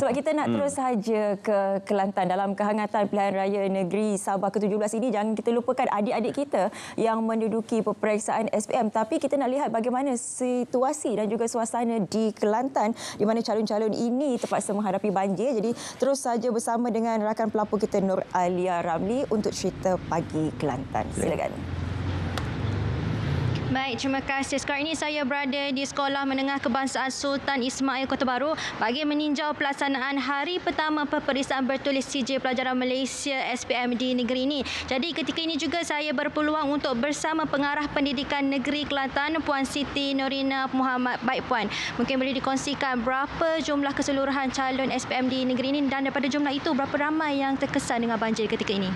Sebab kita nak terus saja ke Kelantan dalam kehangatan pilihan raya negeri Sabah ke-17 ini. Jangan kita lupakan adik-adik kita yang menduduki peperiksaan SPM. Tapi kita nak lihat bagaimana situasi dan juga suasana di Kelantan di mana calon-calon ini terpaksa menghadapi banjir. Jadi terus saja bersama dengan rakan pelapor kita Nur Alia Ramli untuk cerita pagi Kelantan. Silakan. Baik, terima kasih. Sekarang ini saya berada di Sekolah Menengah Kebangsaan Sultan Ismail Kota Baru bagi meninjau pelaksanaan hari pertama peperiksaan bertulis CJ Pelajaran Malaysia SPM di negeri ini. Jadi ketika ini juga saya berpeluang untuk bersama Pengarah Pendidikan Negeri Kelantan Puan Siti Norina Muhammad. Baik Puan, mungkin boleh dikongsikan berapa jumlah keseluruhan calon SPM di negeri ini dan daripada jumlah itu berapa ramai yang terkesan dengan banjir ketika ini?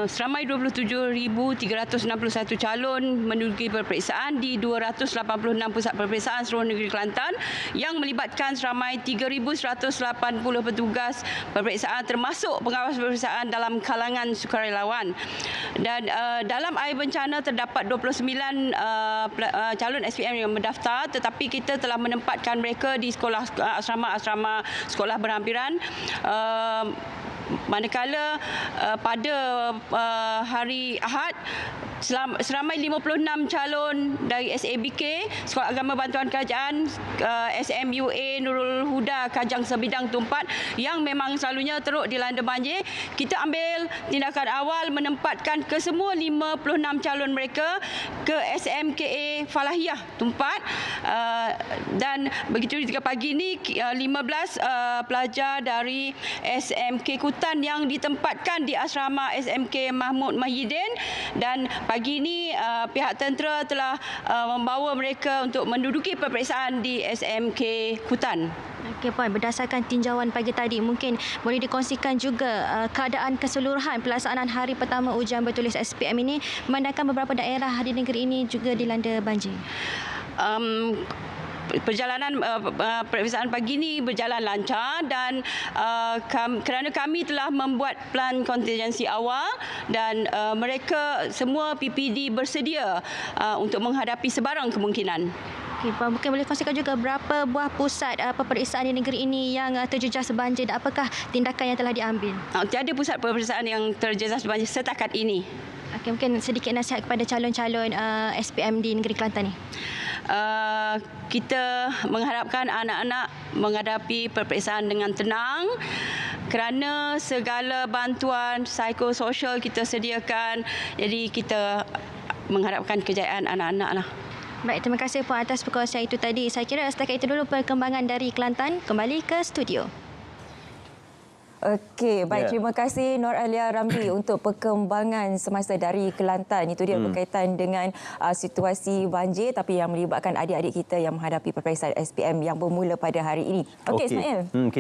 Seramai 27,361 calon menduduki peperiksaan di 286 pusat peperiksaan seluruh negeri Kelantan yang melibatkan seramai 3,180 petugas peperiksaan termasuk pengawas peperiksaan dalam kalangan sukarelawan. Dan dalam air bencana terdapat 29 calon SPM yang mendaftar, tetapi kita telah menempatkan mereka di sekolah asrama-asrama sekolah berhampiran. Manakala pada hari Ahad seramai 56 calon dari SABK Sekolah Agama Bantuan Kerajaan SMUA Nurul Huda Kajang Sebidang Tumpat yang memang selalunya teruk dilanda banjir. Kita ambil tindakan awal menempatkan kesemua 56 calon mereka ke SMKA Falahiyah Tumpat dan begitu juga pagi ini 15 pelajar dari SMK Kutan yang ditempatkan di asrama SMK Mahmud Mahidin dan pagi ini pihak tentera telah membawa mereka untuk menduduki peperiksaan di SMK Kutan. Okey Puan, berdasarkan tinjauan pagi tadi, mungkin boleh dikongsikan juga keadaan keseluruhan pelaksanaan hari pertama ujian bertulis SPM ini memandangkan beberapa daerah di negeri ini juga dilanda banjir. Perjalanan peperiksaan pagi ini berjalan lancar dan kerana kami telah membuat plan kontingensi awal dan mereka semua PPD bersedia untuk menghadapi sebarang kemungkinan. Okay, mungkin boleh kongsikan juga berapa buah pusat peperiksaan di negeri ini yang terjejas banjir dan apakah tindakan yang telah diambil? Tiada pusat peperiksaan yang terjejas banjir setakat ini. Okay, mungkin sedikit nasihat kepada calon-calon SPM di negeri Kelantan ni. Kita mengharapkan anak-anak menghadapi peperiksaan dengan tenang kerana segala bantuan psikososial kita sediakan. Jadi kita mengharapkan kejayaan anak-anak lah. Baik, terima kasih Puan atas perkongsian itu tadi. Saya kira setakat itu dulu perkembangan dari Kelantan. Kembali ke studio. Okey, baik. Terima kasih Nur Alia Ramli untuk perkembangan semasa dari Kelantan. Itu dia berkaitan dengan situasi banjir tapi yang melibatkan adik-adik kita yang menghadapi peperiksaan SPM yang bermula pada hari ini. Okey, Ismail.